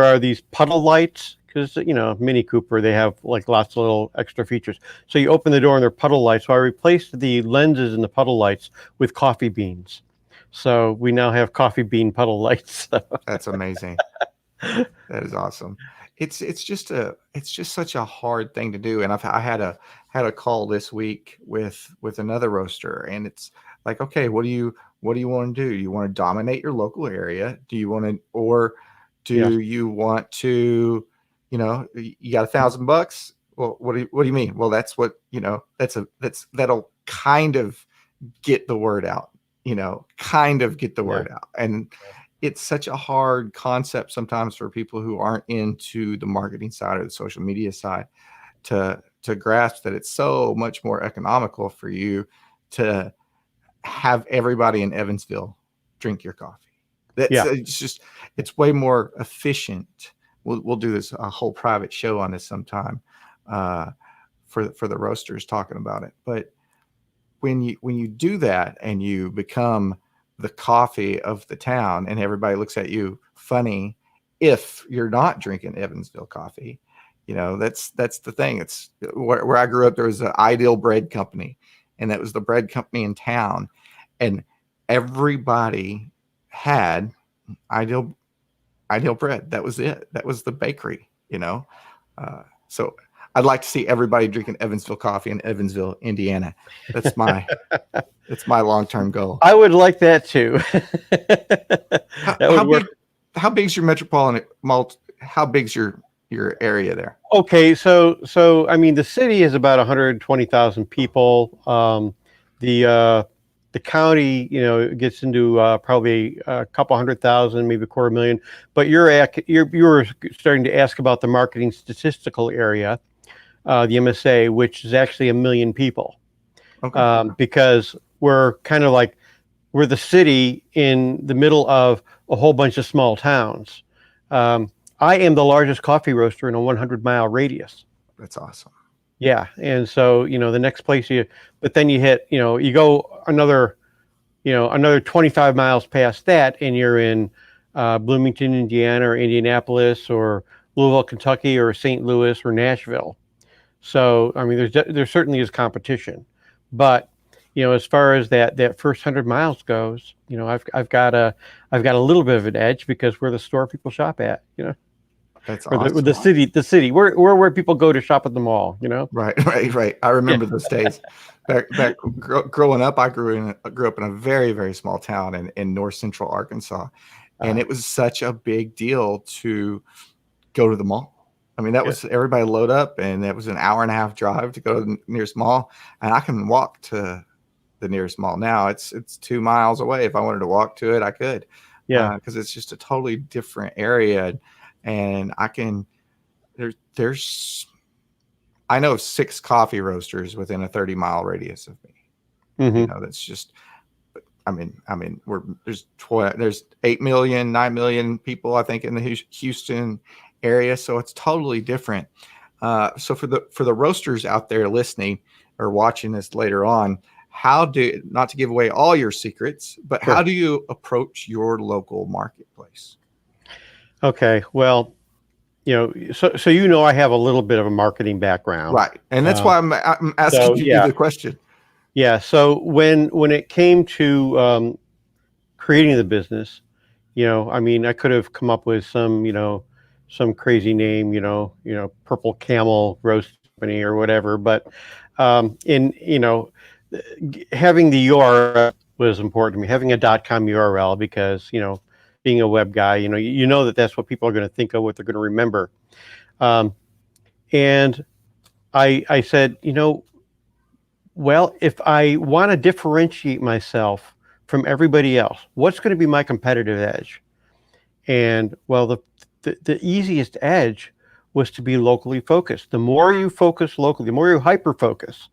are these puddle lights because Mini Cooper, they have like lots of little extra features. So you open the door and they're puddle lights. So I replaced the lenses in the puddle lights with coffee beans. So we now have coffee bean puddle lights. That's amazing. That is awesome. It's just such a hard thing to do. And I had a call this week with another roaster, and it's like, okay, what do you want to do? Do you want to dominate your local area? Do you want to, or do you want to, you got $1,000? Well, what do you mean? Well, that's what, that'll kind of get the word out, get the word out. And it's such a hard concept sometimes for people who aren't into the marketing side or the social media side to grasp that it's so much more economical for you to have everybody in Evansville drink your coffee. It's way more efficient. We'll do this a whole private show on this sometime for the roasters talking about it. But when you do that and you become the coffee of the town and everybody looks at you funny if you're not drinking Evansville coffee, that's the thing. It's where I grew up. There was an Ideal Bread Company, and that was the bread company in town, and everybody had Ideal Bread. That was it. That was the bakery, so I'd like to see everybody drinking Evansville coffee in Evansville, Indiana. That's my long-term goal. I would like that too. How big's your metropolitan? How big's your area there? Okay, so I mean, the city is about 120,000 people. The county, gets into probably a couple 100,000, maybe 250,000. But you were starting to ask about the marketing statistical area, the MSA, which is actually 1 million people. Okay. Because we're kind of like we're the city in the middle of a whole bunch of small towns. I am the largest coffee roaster in a 100-mile radius. That's awesome. Yeah, and so the next place but then you hit, you go another 25 miles past that, and you're in Bloomington, Indiana, or Indianapolis, or Louisville, Kentucky, or St. Louis, or Nashville. So I mean, there certainly is competition, but as far as that first 100 miles goes, I've got a little bit of an edge because we're the store people shop at, That's or the awesome. city. We're where people go to shop at the mall. Right, right, right. I Yeah. remember those days. Growing up, I grew up in a very, very small town in north central Arkansas, and Uh, it was such a big deal to go to the mall. I mean, that yeah. was everybody load up, and it was an hour and a half drive to go to the nearest mall, and I can walk to the nearest mall now. It's 2 miles away. If I wanted to walk to it, I could, Yeah. because it's just a totally different area, and I can there's I know 6 coffee roasters within a 30-mile radius of me. Hmm. That's just, I mean, there's 8 million, 9 million people, I think, in the Houston area. So it's totally different. So for the roasters out there listening or watching this later on, not to give away all your secrets, but how Sure. do you approach your local marketplace? Okay. Well, so I have a little bit of a marketing background. Right. And that's Um, why I'm so asking you yeah, the question. yeah. So when it came to creating the business, I mean, I could have come up with some crazy name, Purple Camel Roast Company or whatever. But in having the URL was important to me. Having a .com URL because being a web guy, that's what people are going to think of, what they're going to remember. Um, and I said, well, if I want to differentiate myself from everybody else, what's going to be my competitive edge? And well, the easiest edge was to be locally focused. The more you focus locally, the more you hyper focus,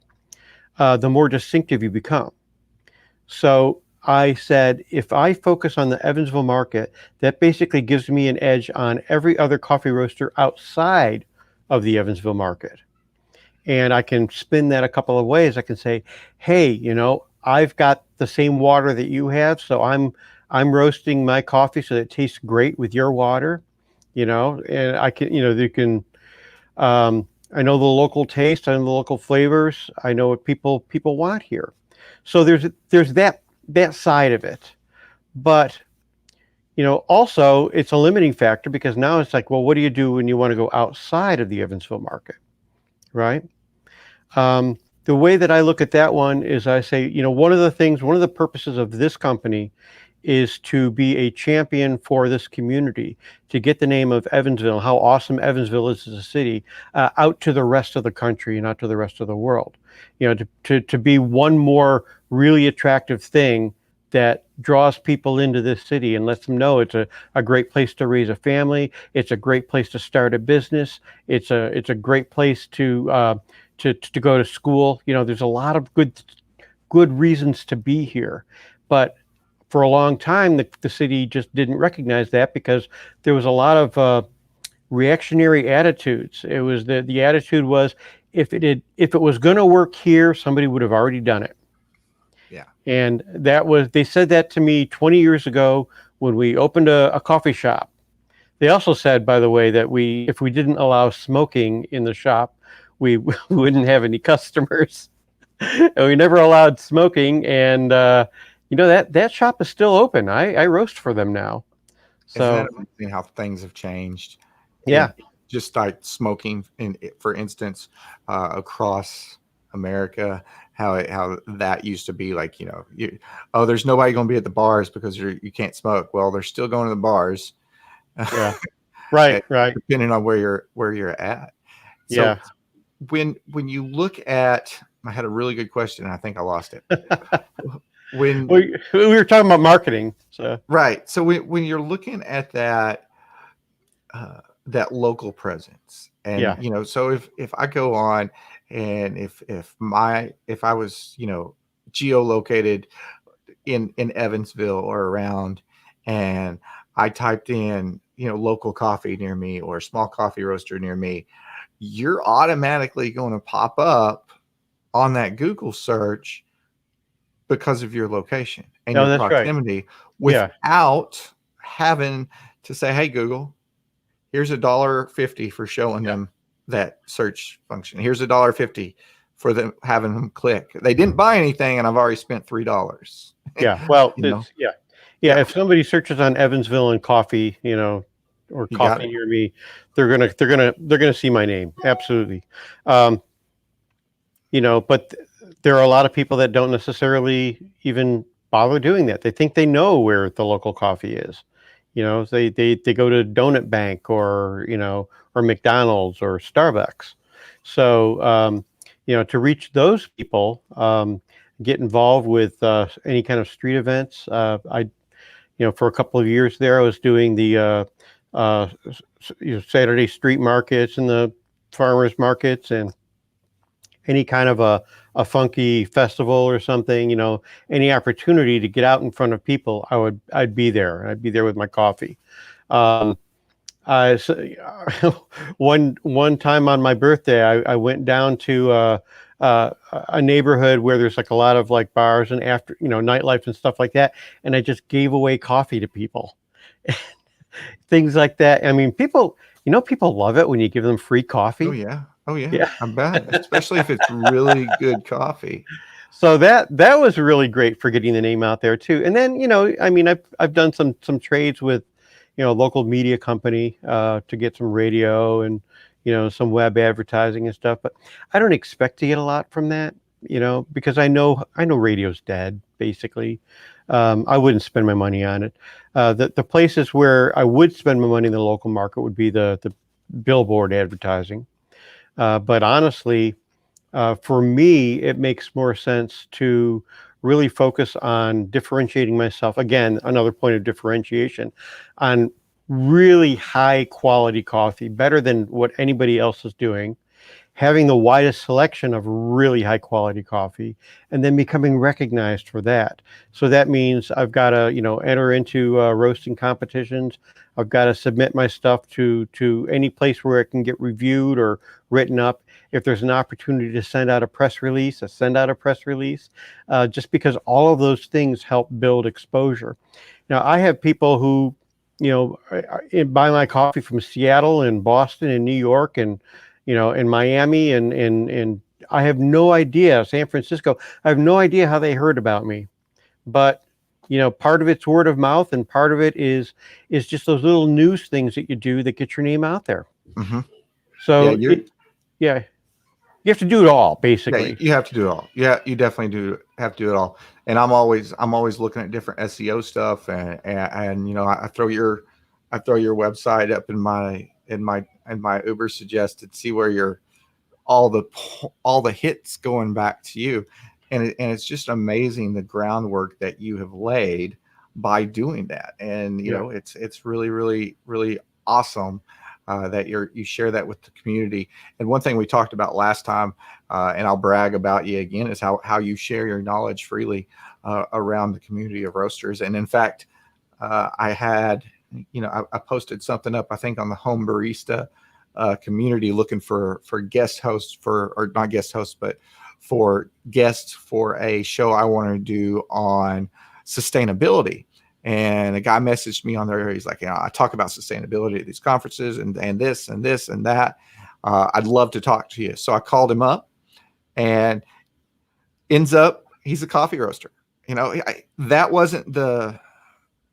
the more distinctive you become. So I said, if I focus on the Evansville market, that basically gives me an edge on every other coffee roaster outside of the Evansville market. And I can spin that a couple of ways. I can say, hey, I've got the same water that you have, so I'm roasting my coffee so that it tastes great with your water, and I can, you can, I know the local taste, I know the local flavors, I know what people want here. So there's that side of it. But also it's a limiting factor because now it's like, well, what do you do when you want to go outside of the Evansville market, right? The way that I look at that one is I say, one of the purposes of this company is to be a champion for this community, to get the name of Evansville, how awesome Evansville is as a city, out to the rest of the country and out to the rest of the world. To be one more really attractive thing that draws people into this city and lets them know it's a great place to raise a family. It's a great place to start a business. It's a great place to go to school. There's a lot of good reasons to be here, but for a long time, the city just didn't recognize that because there was a lot of reactionary attitudes. It was the attitude was if it was going to work here, somebody would have already done it. Yeah. And they said that to me 20 years ago when we opened a coffee shop. They also said, by the way, that if we didn't allow smoking in the shop, we wouldn't have any customers. And we never allowed smoking, and that shop is still open. I roast for them now. Isn't that So amazing how things have changed? yeah, Just like smoking, for instance, across America, how that used to be like, there's nobody going to be at the bars because you can't smoke. Well, they're still going to the bars, yeah, right, right, depending on where you're at. So yeah. when you look at, I had a really good question, and I think I lost it. When We were talking about marketing, so Right. So when you're looking at that local presence, and yeah, so if I go on, and if I was geolocated in Evansville or around, and I typed in local coffee near me or a small coffee roaster near me, you're automatically going to pop up on that Google search because of your location and No, your that's right. proximity, Yeah. without having to say, hey, Google, here's $1.50 for showing them that search function. Here's $1.50 for them having them click. They didn't buy anything, and I've already spent $3. Yeah. Well, You know, yeah. If somebody searches on Evansville and coffee, or you got coffee it. near me, they're gonna see my name. Absolutely. Um, but there are a lot of people that don't necessarily even bother doing that. They think they know where the local coffee is. They go to Donut Bank or McDonald's or Starbucks. So, to reach those people, get involved with any kind of street events. For a couple of years there, I was doing the Saturday street markets and the farmers markets and any kind of a funky festival or something, any opportunity to get out in front of people, I'd be there. I'd be there with my coffee. Um, one time on my birthday, I went down to a neighborhood where there's like a lot of like bars and after nightlife and stuff like that, and I just gave away coffee to people, things like that. I mean, people love it when you give them free Oh coffee. yeah. Oh yeah. Yeah. I bet. Especially if it's really good coffee. So that was really great for getting the name out there too. And then I mean, I've done some trades with a local media company to get some radio and some web advertising and stuff. But I don't expect to get a lot from that, because I know radio's dead basically. I wouldn't spend my money on it. The places where I would spend my money in the local market would be the billboard advertising. But honestly, for me, it makes more sense to really focus on differentiating myself. Again, another point of differentiation on really high quality coffee, better than what anybody else is doing, having the widest selection of really high quality coffee, and then becoming recognized for that. So that means I've got to, enter into roasting competitions. I've got to submit my stuff to any place where it can get reviewed or written up. If there's an opportunity to send out a press release, just because all of those things help build exposure. Now, I have people who, buy my coffee from Seattle and Boston and New York and, in Miami and I have no idea, San Francisco, I have no idea how they heard about me. But, part of it's word of mouth and part of it is just those little news things that you do that get your name out there. Mm-hmm. So, you have to do it all, basically. Yeah, you have to do it all. Yeah, you definitely have to do it all. And I'm always looking at different SEO stuff, and I throw your website up in my Uber suggested, see where all the hits going back to you, and it's just amazing the groundwork that you have laid by doing that. And it's really, really, really awesome. That you share that with the community. And one thing we talked about last time, and I'll brag about you again, is how you share your knowledge freely around the community of roasters. And in fact, I had, I posted something up, I think, on the Home Barista community, looking for guest hosts or not guest hosts, but for guests for a show I wanted to do on sustainability. And a guy messaged me on there. He's like, I talk about sustainability at these conferences and this and this and that. I'd love to talk to you. So I called him up, and ends up he's a coffee roaster.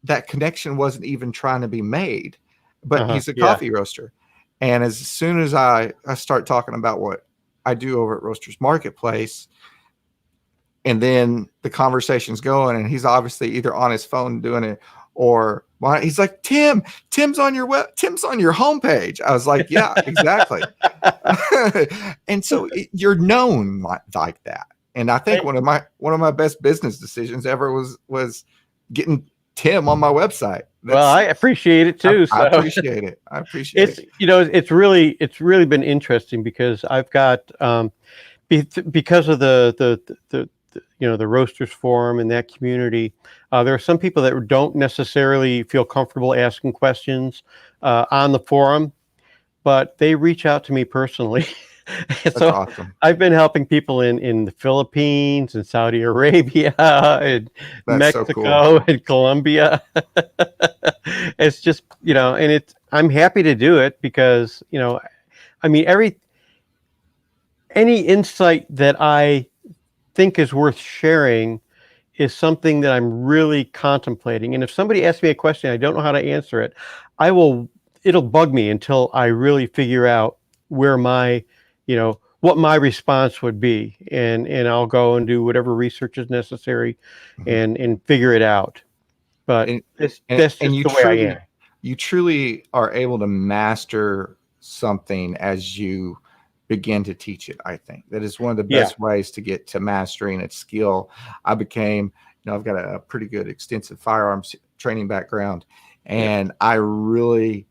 That connection wasn't even trying to be made, but he's a coffee roaster. And as soon as I start talking about what I do over at Roasters Marketplace, and then the conversation's going, and he's obviously either on his phone doing it, or he's like, Tim's on your homepage. I was like, yeah, exactly. And so you're known like that. And I think one of my best business decisions ever was getting Tim on my website. Well, I appreciate it too. I appreciate it. It's really been interesting because I've got because of the the Roasters Forum and that community. There are some people that don't necessarily feel comfortable asking questions on the forum, but they reach out to me personally. That's So awesome. I've been helping people in the Philippines and Saudi Arabia and That's so cool. Mexico and Colombia. It's just, and I'm happy to do it because, I mean, any insight that I think is worth sharing is something that I'm really contemplating. And if somebody asks me a question, I don't know how to answer it, it'll bug me until I really figure out where what my response would be. And I'll go and do whatever research is necessary and figure it out. But And, that's just the way I am. You truly are able to master something as you begin to teach it. I think that is one of the best ways to get to mastering its skill. I've got a pretty good extensive firearms training background, and I really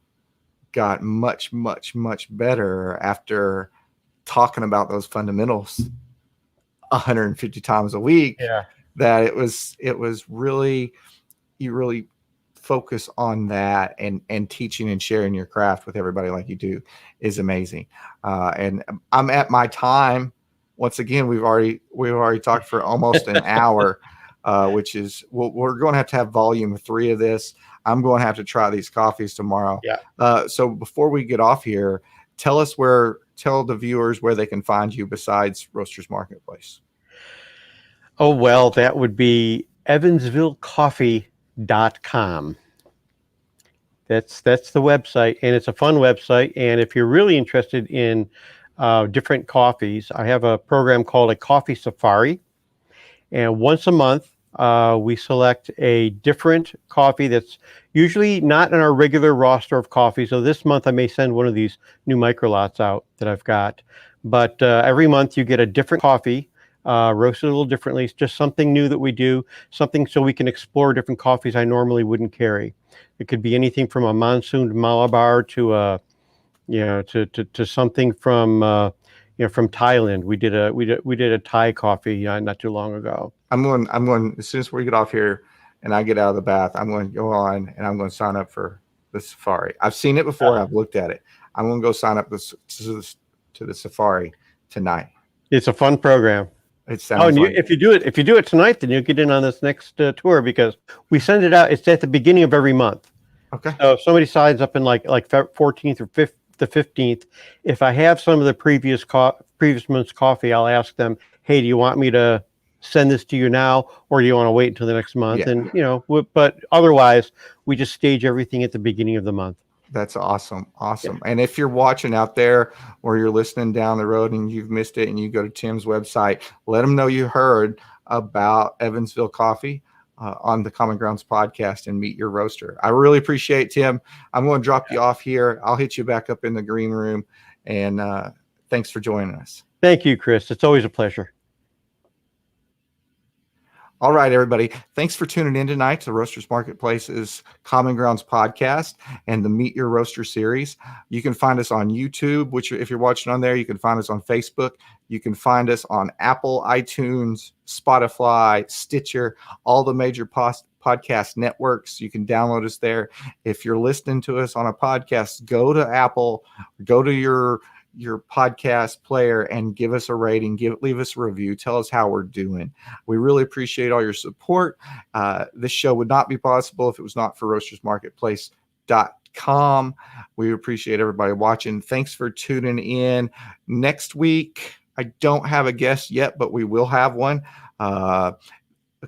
got much, much, much better after talking about those fundamentals 150 times a week. That it was really, you really focus on that, and teaching and sharing your craft with everybody like you do is amazing. And I'm at my time. Once again, we've already talked for almost an hour, which is, we're going to have volume 3 of this. I'm going to have to try these coffees tomorrow. So before we get off here, tell the viewers where they can find you besides Roasters Marketplace. Oh, well, that would be EvansvilleCoffee.com. That's the website, and it's a fun website. And if you're really interested in different coffees, I have a program called a Coffee Safari. And once a month, we select a different coffee that's usually not in our regular roster of coffees. So this month, I may send one of these new microlots out that I've got. But every month, you get a different coffee, roasted a little differently. It's just something new that we do, something so we can explore different coffees I normally wouldn't carry. It could be anything from a monsoon Malabar to to something from from Thailand. We did a Thai coffee not too long ago. I'm going as soon as we get off here and I get out of the bath, I'm going to go on and I'm going to sign up for the Safari. I've seen it before. I've looked at it. I'm going to go sign up to the Safari tonight. It's a fun program. It sounds like if you do it tonight, then you'll get in on this next tour, because we send it out. It's at the beginning of every month. Okay. So if somebody signs up in like 14th or the 15th, if I have some of the previous month's coffee, I'll ask them, hey, do you want me to send this to you now, or do you want to wait until the next month? Yeah. And but otherwise, we just stage everything at the beginning of the month. That's awesome. Yeah. And if you're watching out there or you're listening down the road and you've missed it and you go to Tim's website, let him know you heard about Evansville Coffee on the Common Grounds podcast and Meet Your Roaster. I really appreciate it, Tim. I'm going to drop you off here. I'll hit you back up in the green room. And thanks for joining us. Thank you, Chris. It's always a pleasure. All right, everybody. Thanks for tuning in tonight to Roasters Marketplace's Common Grounds podcast and the Meet Your Roaster series. You can find us on YouTube, which if you're watching on there, you can find us on Facebook. You can find us on Apple, iTunes, Spotify, Stitcher, all the major podcast networks. You can download us there. If you're listening to us on a podcast, go to Apple, go to your podcast player and give us a rating, leave us a review, tell us how we're doing. We really appreciate all your support. This show would not be possible if it was not for roastersmarketplace.com. We appreciate everybody watching. Thanks for tuning in. Next week, I don't have a guest yet, but we will have one a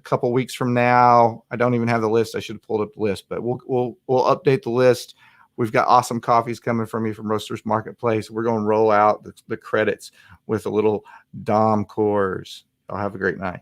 couple weeks from now. I don't even have the list. I should have pulled up the list, but we'll update the list. We've got awesome coffees coming from you from Roasters Marketplace. We're going to roll out the credits with a little Dom Coors. I'll have a great night.